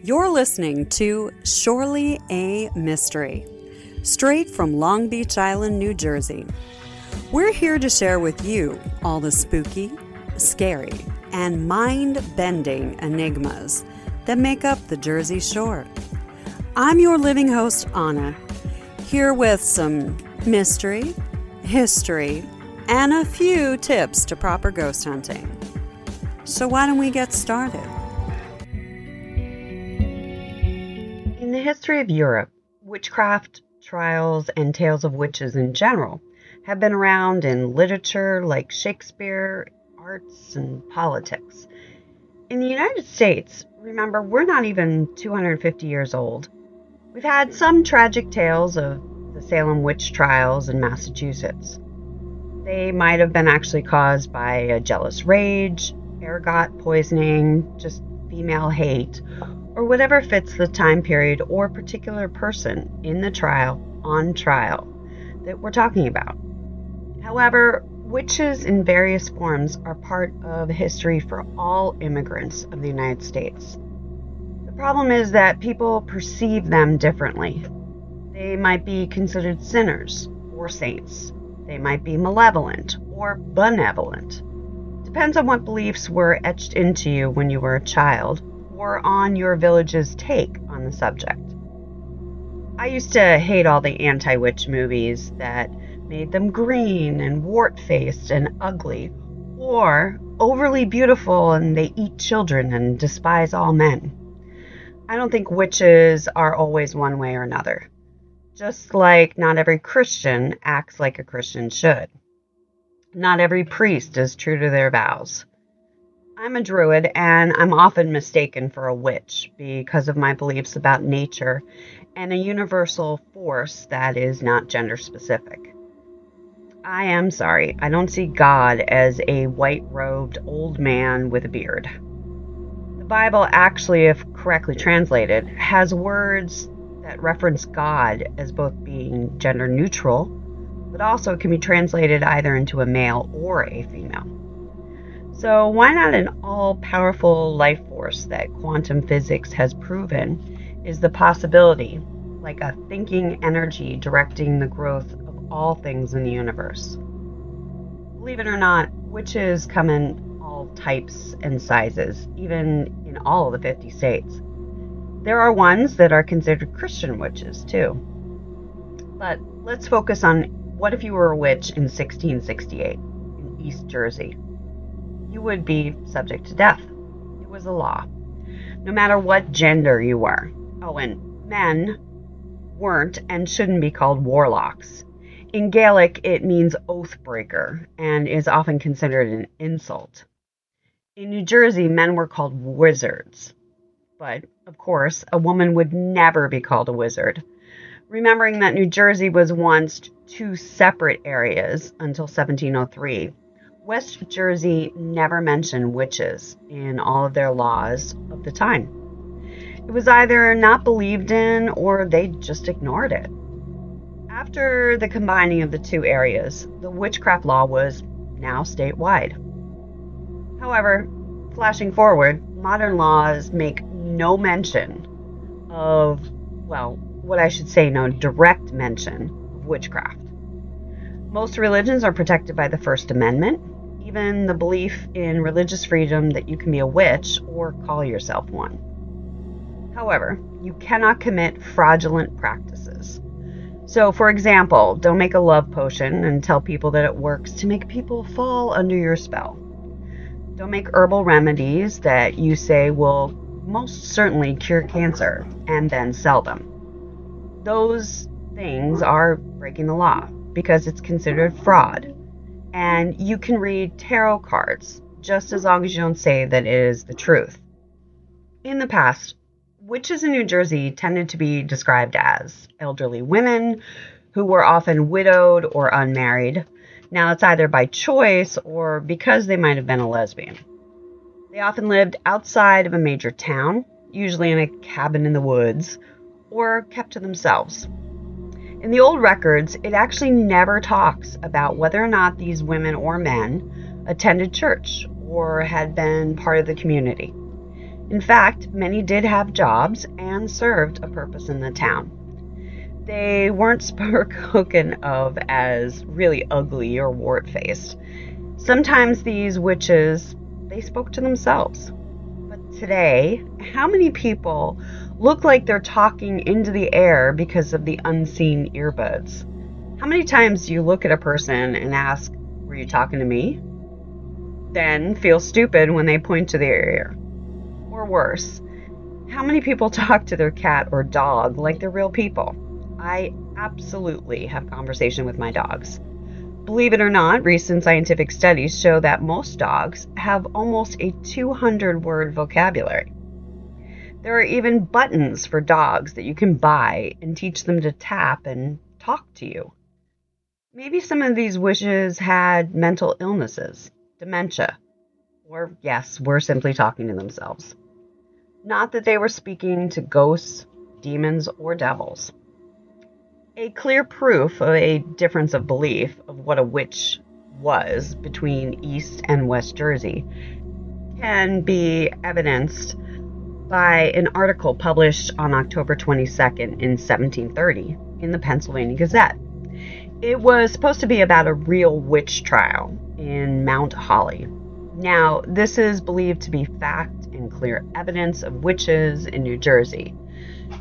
You're listening to Surely a Mystery, straight from Long Beach Island, New Jersey. We're here to share with you all the spooky, scary, and mind-bending enigmas that make up the Jersey Shore. I'm your living host, Anna, here with some mystery, history, and a few tips to proper ghost hunting. So why don't we get started? In the history of Europe, witchcraft, trials, and tales of witches in general have been around in literature like Shakespeare, arts, and politics. In the United States, remember, we're not even 250 years old. We've had some tragic tales of the Salem witch trials in Massachusetts. They might have been actually caused by a jealous rage, ergot poisoning, just female hate, or whatever fits the time period or particular person in the trial, on trial, that we're talking about. However, witches in various forms are part of history for all immigrants of the United States. The problem is that people perceive them differently. They might be considered sinners or saints. They might be malevolent or benevolent. Depends on what beliefs were etched into you when you were a child, or on your village's take on the subject. I used to hate all the anti-witch movies that made them green and wart-faced and ugly, or overly beautiful and they eat children and despise all men. I don't think witches are always one way or another, just like not every Christian acts like a Christian should. Not every priest is true to their vows. I'm a druid, and I'm often mistaken for a witch because of my beliefs about nature and a universal force that is not gender specific. I am sorry, I don't see God as a white-robed old man with a beard. The Bible actually, if correctly translated, has words that reference God as both being gender neutral, but also can be translated either into a male or a female. So why not an all-powerful life force that quantum physics has proven is the possibility, like a thinking energy directing the growth of all things in the universe? Believe it or not, witches come in all types and sizes, even in all of the 50 states. There are ones that are considered Christian witches, too. But let's focus on what if you were a witch in 1668 in East Jersey? You would be subject to death. It was a law. No matter what gender you were. Oh, and men weren't and shouldn't be called warlocks. In Gaelic, it means oath breaker and is often considered an insult. In New Jersey, men were called wizards. But, of course, a woman would never be called a wizard. Remembering that New Jersey was once two separate areas until 1703, West Jersey never mentioned witches in all of their laws of the time. It was either not believed in or they just ignored it. After the combining of the two areas, the witchcraft law was now statewide. However, flashing forward, modern laws make no mention of, no direct mention of witchcraft. Most religions are protected by the First Amendment, even the belief in religious freedom that you can be a witch or call yourself one. However, you cannot commit fraudulent practices. So, for example, don't make a love potion and tell people that it works to make people fall under your spell. Don't make herbal remedies that you say will most certainly cure cancer and then sell them. Those things are breaking the law because it's considered fraud. And you can read tarot cards just as long as you don't say that it is the truth. In the past, witches in New Jersey tended to be described as elderly women who were often widowed or unmarried. Now it's either by choice or because they might have been a lesbian. They often lived outside of a major town, usually in a cabin in the woods, or kept to themselves. In the old records, it actually never talks about whether or not these women or men attended church or had been part of the community. In fact, many did have jobs and served a purpose in the town. They weren't spoken of as really ugly or wart-faced. Sometimes these witches, they spoke to themselves. But today, how many people look like they're talking into the air because of the unseen earbuds? How many times do you look at a person and ask, "Were you talking to me?" Then feel stupid when they point to their ear? Or worse, how many people talk to their cat or dog like they're real people? I absolutely have conversation with my dogs. Believe it or not, recent scientific studies show that most dogs have almost a 200-word vocabulary. There are even buttons for dogs that you can buy and teach them to tap and talk to you. Maybe some of these witches had mental illnesses, dementia, or yes, were simply talking to themselves. Not that they were speaking to ghosts, demons, or devils. A clear proof of a difference of belief of what a witch was between East and West Jersey can be evidenced by an article published on October 22nd in 1730 in the Pennsylvania Gazette. It was supposed to be about a real witch trial in Mount Holly. Now, this is believed to be fact and clear evidence of witches in New Jersey.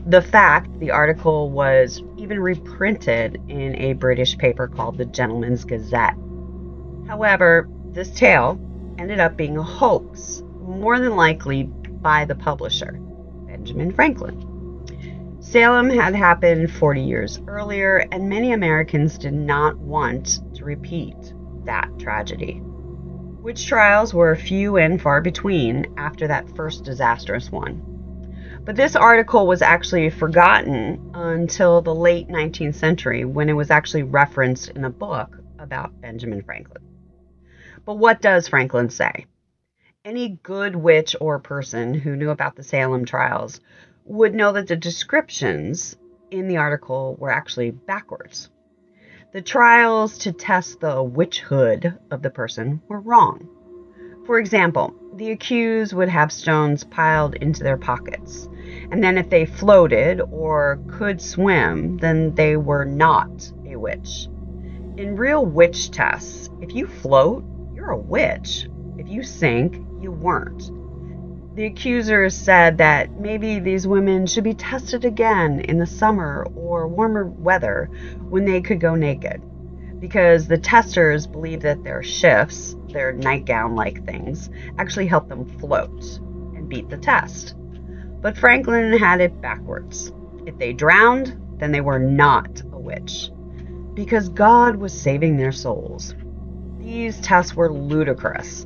The article was even reprinted in a British paper called the Gentleman's Gazette. However, this tale ended up being a hoax, more than likely by the publisher, Benjamin Franklin. Salem had happened 40 years earlier, and many Americans did not want to repeat that tragedy. Witch trials were few and far between after that first disastrous one. But this article was actually forgotten until the late 19th century when it was actually referenced in a book about Benjamin Franklin. But what does Franklin say? Any good witch or person who knew about the Salem trials would know that the descriptions in the article were actually backwards. The trials to test the witchhood of the person were wrong. For example, the accused would have stones piled into their pockets, and then if they floated or could swim, then they were not a witch. In real witch tests, if you float, you're a witch. If you sink, you weren't. The accusers said that maybe these women should be tested again in the summer or warmer weather when they could go naked, because the testers believed that their shifts, their nightgown-like things, actually helped them float and beat the test. But Franklin had it backwards. If they drowned, then they were not a witch, because God was saving their souls. These tests were ludicrous.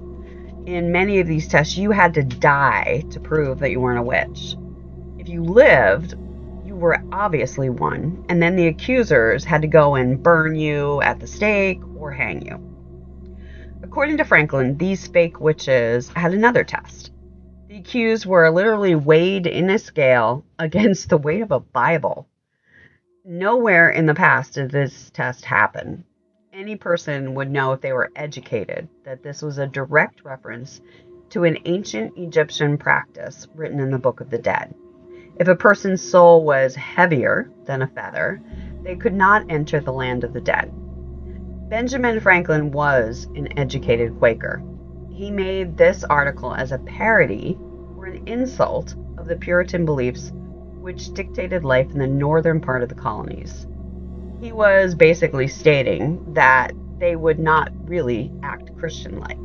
In many of these tests, you had to die to prove that you weren't a witch. If you lived, you were obviously one, and then the accusers had to go and burn you at the stake or hang you. According to Franklin, these fake witches had another test. The accused were literally weighed in a scale against the weight of a Bible. Nowhere in the past did this test happen. Any person would know if they were educated that this was a direct reference to an ancient Egyptian practice written in the Book of the Dead. If a person's soul was heavier than a feather, they could not enter the land of the dead. Benjamin Franklin was an educated Quaker. He made this article as a parody or an insult of the Puritan beliefs which dictated life in the northern part of the colonies. He was basically stating that they would not really act Christian-like.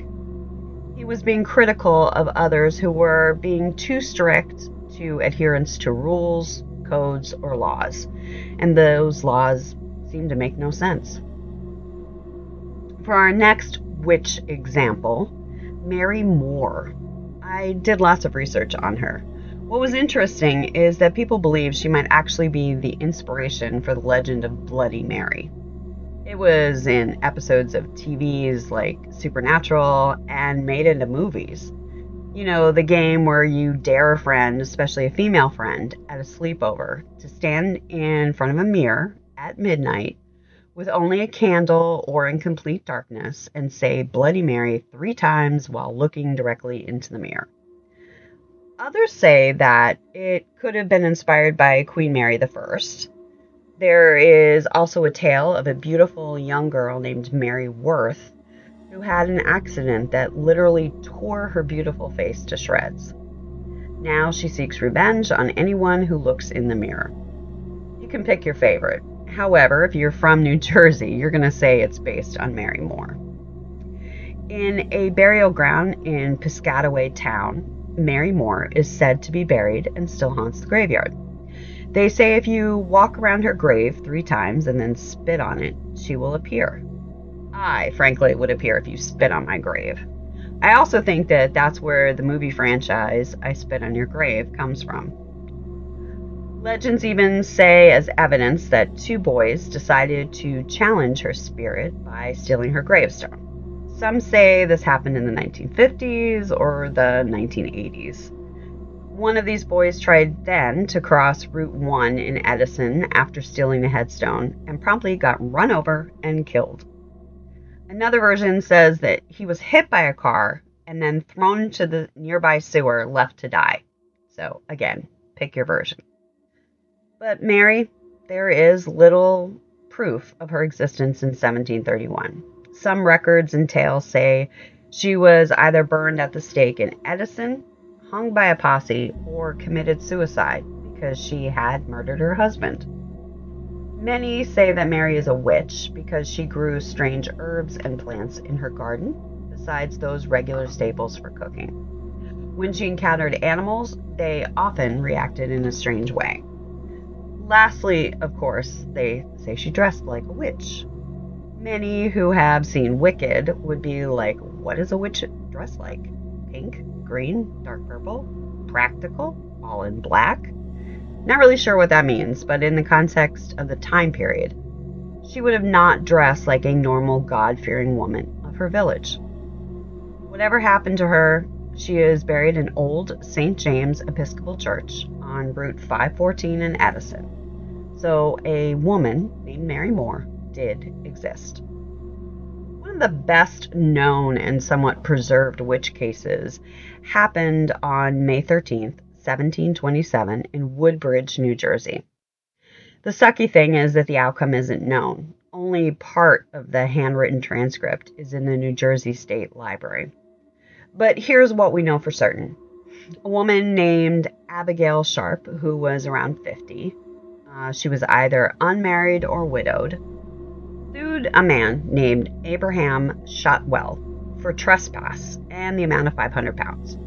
He was being critical of others who were being too strict to adherence to rules, codes, or laws, and those laws seemed to make no sense. For our next witch example, Mary Moore. I did lots of research on her. What was interesting is that people believe she might actually be the inspiration for the legend of Bloody Mary. It was in episodes of TVs like Supernatural and made into movies. You know, the game where you dare a friend, especially a female friend, at a sleepover to stand in front of a mirror at midnight with only a candle or in complete darkness and say Bloody Mary 3 times while looking directly into the mirror. Others say that it could have been inspired by Queen Mary I. There is also a tale of a beautiful young girl named Mary Worth who had an accident that literally tore her beautiful face to shreds. Now she seeks revenge on anyone who looks in the mirror. You can pick your favorite. However, if you're from New Jersey, you're going to say it's based on Mary Moore. In a burial ground in Piscataway Town, Mary Moore is said to be buried and still haunts the graveyard. They say if you walk around her grave 3 times and then spit on it, she will appear. I, frankly, would appear if you spit on my grave. I also think that that's where the movie franchise, I Spit on Your Grave, comes from. Legends even say as evidence that 2 boys decided to challenge her spirit by stealing her gravestone. Some say this happened in the 1950s or the 1980s. One of these boys tried then to cross Route 1 in Edison after stealing the headstone and promptly got run over and killed. Another version says that he was hit by a car and then thrown into the nearby sewer, left to die. So again, pick your version. But Mary, there is little proof of her existence in 1731. Some records and tales say she was either burned at the stake in Edison, hung by a posse, or committed suicide because she had murdered her husband. Many say that Mary is a witch because she grew strange herbs and plants in her garden, besides those regular staples for cooking. When she encountered animals, they often reacted in a strange way. Lastly, of course, they say she dressed like a witch. Many who have seen Wicked would be like, what is a witch dress like? Pink, green, dark purple, practical, all in black? Not really sure what that means, but in the context of the time period, she would have not dressed like a normal God-fearing woman of her village. Whatever happened to her, she is buried in Old St. James Episcopal Church on Route 514 in Edison. So a woman named Mary Moore did exist. One of the best known and somewhat preserved witch cases happened on May 13th, 1727 in Woodbridge, New Jersey. The sucky thing is that the outcome isn't known. Only part of the handwritten transcript is in the New Jersey State Library. But here's what we know for certain. A woman named Abigail Sharp, who was around 50, she was either unmarried or widowed, sued a man named Abraham Shotwell for trespass and the amount of 500 pounds.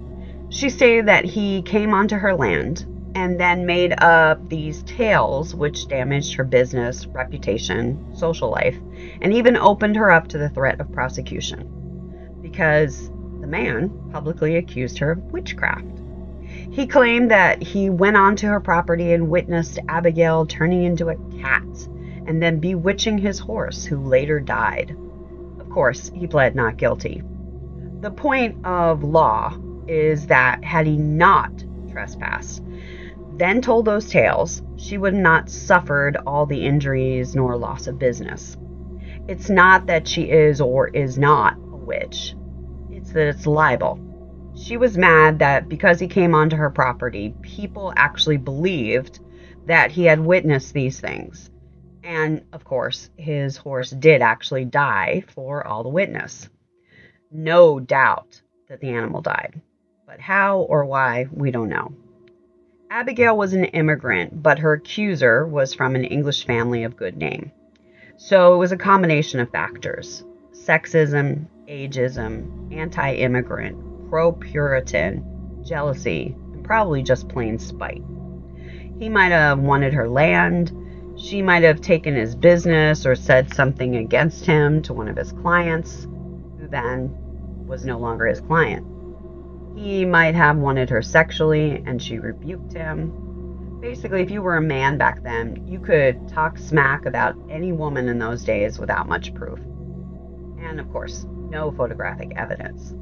She stated that he came onto her land and then made up these tales which damaged her business, reputation, social life, and even opened her up to the threat of prosecution because the man publicly accused her of witchcraft. He claimed that he went onto her property and witnessed Abigail turning into a cat and then bewitching his horse, who later died. Of course, he pled not guilty. The point of law is that had he not trespassed, then told those tales, she would not suffered all the injuries nor loss of business. It's not that she is or is not a witch. It's that it's libel. She was mad that because he came onto her property, people actually believed that he had witnessed these things. And, of course, his horse did actually die for all the witness. No doubt that the animal died. But how or why, we don't know. Abigail was an immigrant, but her accuser was from an English family of good name. So it was a combination of factors. Sexism, ageism, anti-immigrant, pro-Puritan, jealousy, and probably just plain spite. He might have wanted her land. She might have taken his business or said something against him to one of his clients, who then was no longer his client. He might have wanted her sexually, and she rebuked him. Basically, if you were a man back then, you could talk smack about any woman in those days without much proof. And, of course, no photographic evidence.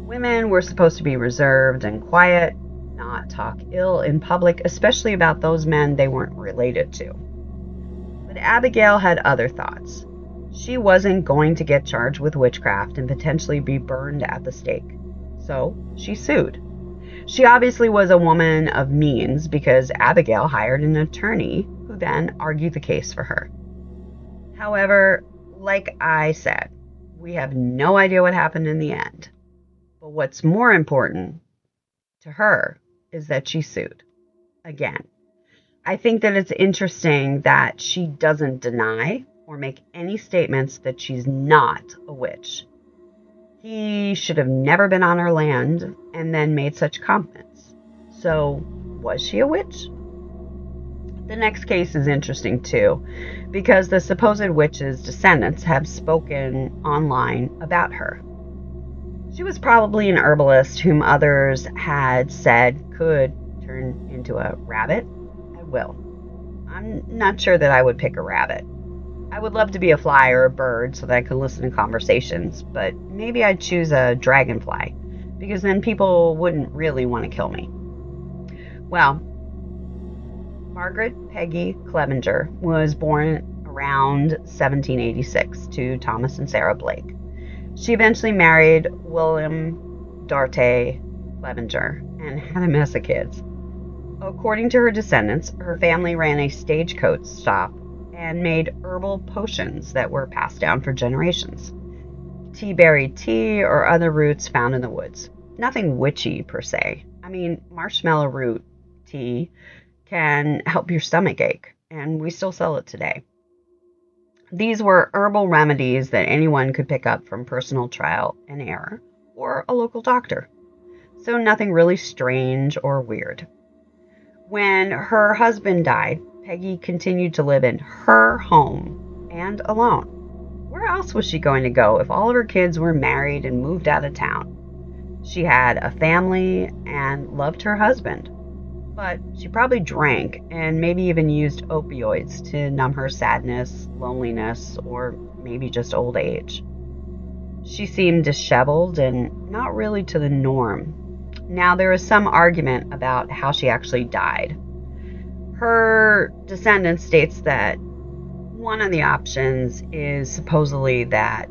Women were supposed to be reserved and quiet, not talk ill in public, especially about those men they weren't related to. But Abigail had other thoughts. She wasn't going to get charged with witchcraft and potentially be burned at the stake. So she sued. She obviously was a woman of means because Abigail hired an attorney who then argued the case for her. However, like I said, we have no idea what happened in the end. But what's more important to her is that she sued. Again, I think that it's interesting that she doesn't deny or make any statements that she's not a witch. He should have never been on her land and then made such comments. So, was she a witch? The next case is interesting too, because the supposed witch's descendants have spoken online about her. She was probably an herbalist whom others had said could turn into a rabbit at will. I'm not sure that I would pick a rabbit. I would love to be a fly or a bird so that I could listen to conversations, but maybe I'd choose a dragonfly, because then people wouldn't really want to kill me. Well, Margaret Peggy Clevenger was born around 1786 to Thomas and Sarah Blake. She eventually married William Darty Clevenger and had a mess of kids. According to her descendants, her family ran a stagecoach stop and made herbal potions that were passed down for generations. Tea-berry tea or other roots found in the woods. Nothing witchy per se. I mean, marshmallow root tea can help your stomach ache, and we still sell it today. These were herbal remedies that anyone could pick up from personal trial and error or a local doctor. So nothing really strange or weird. When her husband died, Peggy continued to live in her home and alone. Where else was she going to go if all of her kids were married and moved out of town? She had a family and loved her husband, but she probably drank and maybe even used opioids to numb her sadness, loneliness, or maybe just old age. She seemed disheveled and not really to the norm. Now, there is some argument about how she actually died. Her descendant states that one of the options is supposedly that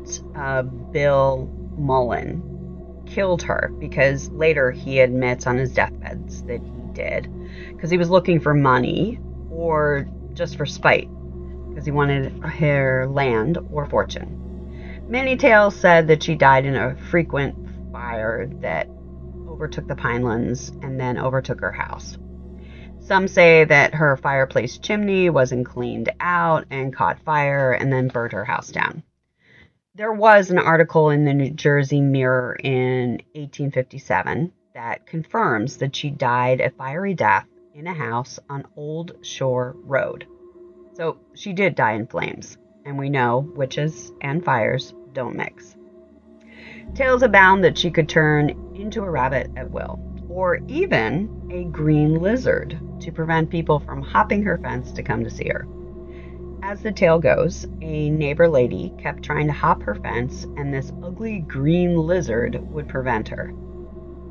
Bill Mullen killed her, because later he admits on his deathbed that he did, because he was looking for money or just for spite, because he wanted her land or fortune. Many tales said that she died in a frequent fire that overtook the Pinelands and then overtook her house. Some say that her fireplace chimney wasn't cleaned out and caught fire and then burned her house down. There was an article in the New Jersey Mirror in 1857 that confirms that she died a fiery death in a house on Old Shore Road. So she did die in flames, and we know witches and fires don't mix. Tales abound that she could turn into a rabbit at will, or even a green lizard to prevent people from hopping her fence to come to see her. As the tale goes, a neighbor lady kept trying to hop her fence, and this ugly green lizard would prevent her.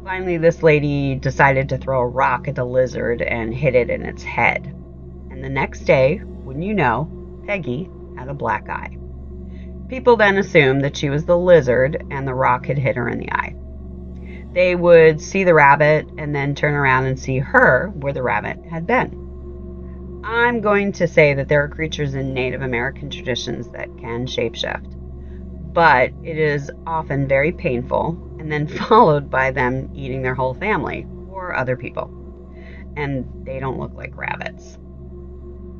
Finally, this lady decided to throw a rock at the lizard and hit it in its head. And the next day, wouldn't you know, Peggy had a black eye. People then assumed that she was the lizard and the rock had hit her in the eye. They would see the rabbit and then turn around and see her where the rabbit had been. I'm going to say that there are creatures in Native American traditions that can shapeshift, but it is often very painful and then followed by them eating their whole family or other people. And they don't look like rabbits.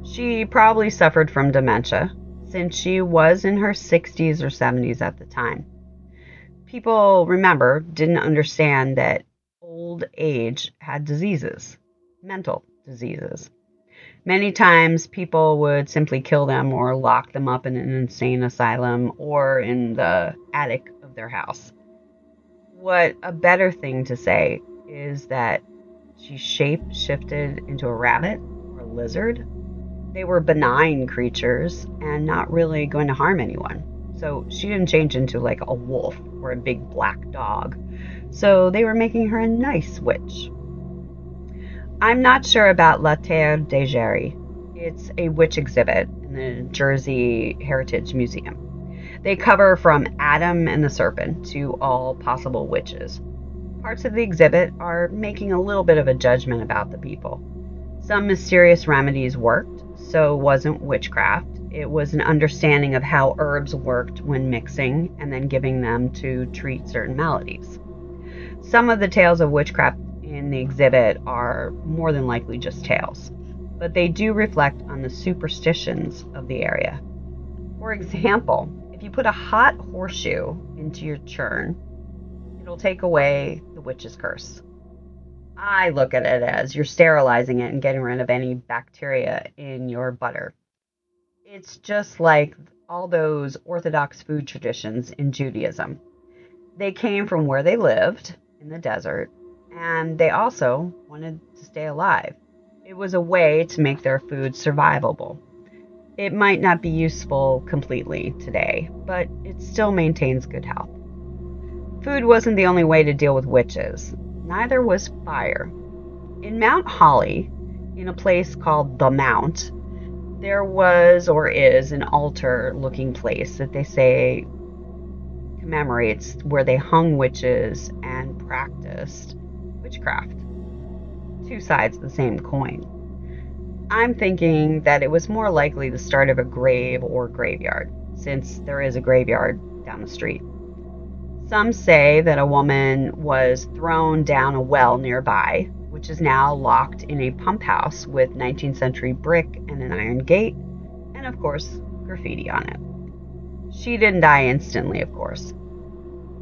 She probably suffered from dementia, since she was in her 60s or 70s at the time. People, remember, didn't understand that old age had diseases, mental diseases. Many times people would simply kill them or lock them up in an insane asylum or in the attic of their house. What a better thing to say is that she shape-shifted into a rabbit or a lizard. They were benign creatures and not really going to harm anyone. So she didn't change into like a wolf or a big black dog. So they were making her a nice witch. I'm not sure about La Terre de Jerry. It's a witch exhibit in the Jersey Heritage Museum. They cover from Adam and the Serpent to all possible witches. Parts of the exhibit are making a little bit of a judgment about the people. Some mysterious remedies worked, so it wasn't witchcraft. It was an understanding of how herbs worked when mixing and then giving them to treat certain maladies. Some of the tales of witchcraft in the exhibit are more than likely just tales, but they do reflect on the superstitions of the area. For example, if you put a hot horseshoe into your churn, it'll take away the witch's curse. I look at it as you're sterilizing it and getting rid of any bacteria in your butter. It's just like all those Orthodox food traditions in Judaism. They came from where they lived, in the desert, and they also wanted to stay alive. It was a way to make their food survivable. It might not be useful completely today, but it still maintains good health. Food wasn't the only way to deal with witches. Neither was fire. In Mount Holly, in a place called the Mount, there was or is an altar-looking place that they say commemorates where they hung witches and practiced witchcraft. Two sides of the same coin. I'm thinking that it was more likely the start of a grave or graveyard, since there is a graveyard down the street. Some say that a woman was thrown down a well nearby, which is now locked in a pump house with 19th century brick and an iron gate, and of course, graffiti on it. She didn't die instantly, of course.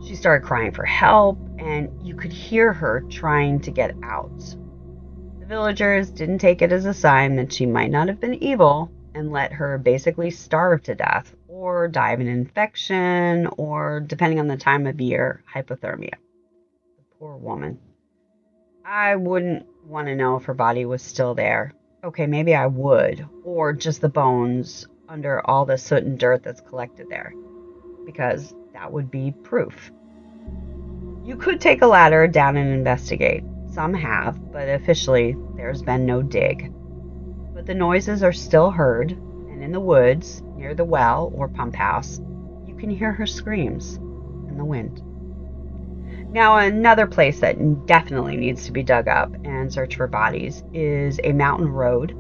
She started crying for help, and you could hear her trying to get out. The villagers didn't take it as a sign that she might not have been evil and let her basically starve to death or die of an infection or, depending on the time of year, hypothermia. The poor woman. I wouldn't want to know if her body was still there. Okay, maybe I would, or just the bones under all the soot and dirt that's collected there, because that would be proof. You could take a ladder down and investigate. Some have, but officially there's been no dig. But the noises are still heard, and in the woods, near the well or pump house, you can hear her screams in the wind. Now, another place that definitely needs to be dug up and search for bodies is a mountain road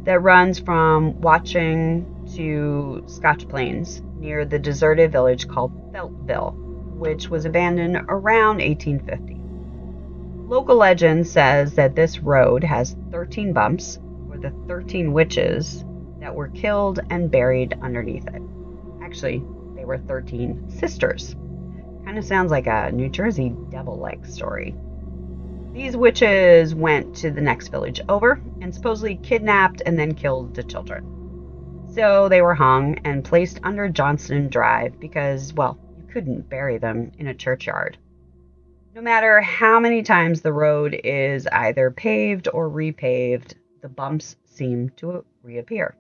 that runs from Watchung to Scotch Plains near the deserted village called Feltville, which was abandoned around 1850. Local legend says that this road has 13 bumps, where the 13 witches that were killed and buried underneath it. Actually, they were 13 sisters. Kind of sounds like a New Jersey devil-like story. These witches went to the next village over and supposedly kidnapped and then killed the children. So they were hung and placed under Johnston Drive because, well, you couldn't bury them in a churchyard. No matter how many times the road is either paved or repaved, the bumps seem to reappear.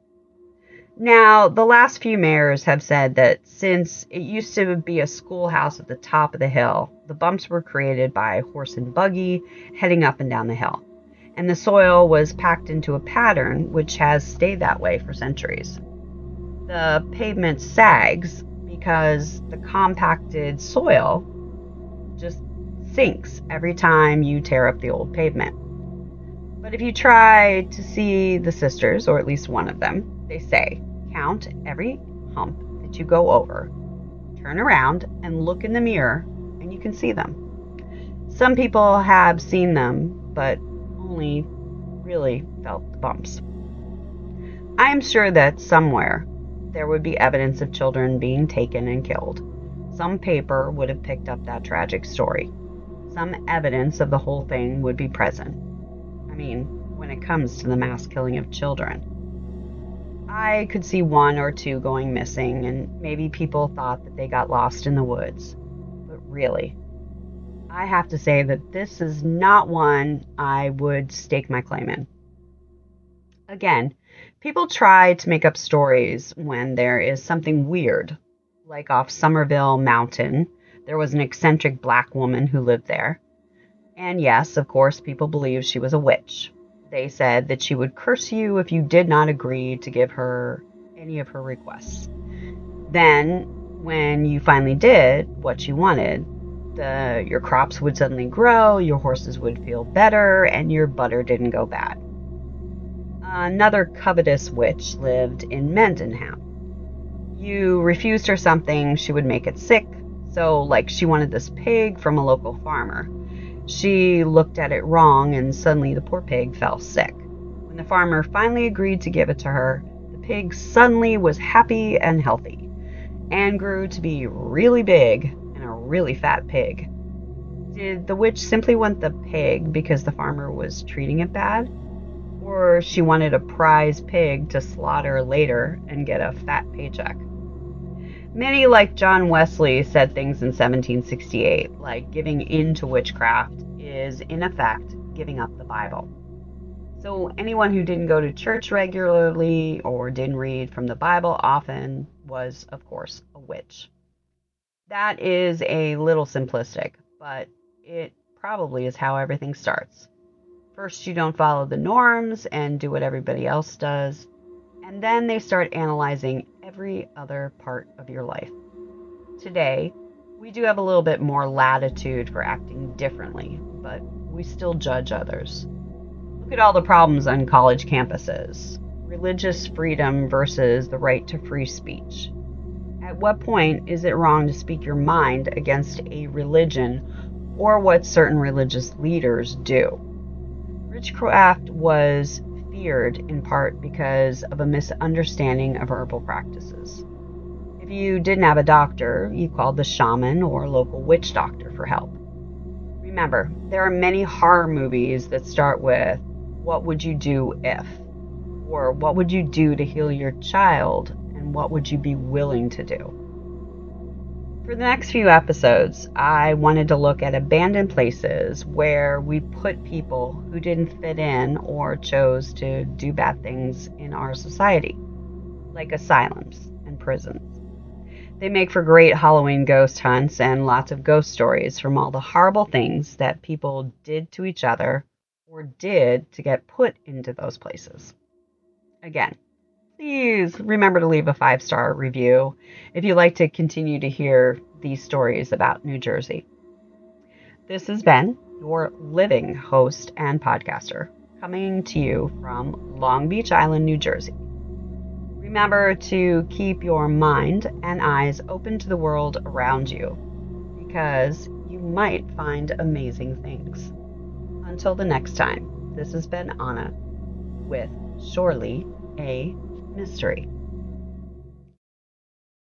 Now, the last few mayors have said that since it used to be a schoolhouse at the top of the hill, the bumps were created by horse and buggy heading up and down the hill, and the soil was packed into a pattern which has stayed that way for centuries. The pavement sags because the compacted soil just sinks every time you tear up the old pavement. But if you try to see the sisters, or at least one of them, they say, count every hump that you go over, turn around and look in the mirror, and you can see them. Some people have seen them, but only really felt the bumps. I am sure that somewhere there would be evidence of children being taken and killed. Some paper would have picked up that tragic story. Some evidence of the whole thing would be present. I mean, when it comes to the mass killing of children. I could see one or two going missing, and maybe people thought that they got lost in the woods. But really, I have to say that this is not one I would stake my claim in. Again, people try to make up stories when there is something weird, like off Somerville Mountain. There was an eccentric black woman who lived there. And yes, of course, people believed she was a witch. They said that she would curse you if you did not agree to give her any of her requests. Then, when you finally did what she wanted, Your crops would suddenly grow, your horses would feel better, and your butter didn't go bad. Another covetous witch lived in Mendenham. You refused her something, she would make it sick. So, like, she wanted this pig from a local farmer. She looked at it wrong, and suddenly the poor pig fell sick. When the farmer finally agreed to give it to her, the pig suddenly was happy and healthy, and grew to be really big and a really fat pig. Did the witch simply want the pig because the farmer was treating it bad? Or she wanted a prize pig to slaughter later and get a fat paycheck? Many, like John Wesley, said things in 1768, like giving in to witchcraft is, in effect, giving up the Bible. So anyone who didn't go to church regularly or didn't read from the Bible often was, of course, a witch. That is a little simplistic, but it probably is how everything starts. First, you don't follow the norms and do what everybody else does, and then they start analyzing every other part of your life. Today, we do have a little bit more latitude for acting differently, but we still judge others. Look at all the problems on college campuses. Religious freedom versus the right to free speech. At what point is it wrong to speak your mind against a religion or what certain religious leaders do? Witchcraft was feared in part because of a misunderstanding of herbal practices. If you didn't have a doctor, you called the shaman or local witch doctor for help. Remember, there are many horror movies that start with, "What would you do if?" Or "What would you do to heal your child?" And "What would you be willing to do?" For the next few episodes, I wanted to look at abandoned places where we put people who didn't fit in or chose to do bad things in our society, like asylums and prisons. They make for great Halloween ghost hunts and lots of ghost stories from all the horrible things that people did to each other or did to get put into those places. Again, please remember to leave a 5-star review if you'd like to continue to hear these stories about New Jersey. This has been your living host and podcaster, coming to you from Long Beach Island, New Jersey. Remember to keep your mind and eyes open to the world around you, because you might find amazing things. Until the next time, this has been Anna with Surely a Mystery.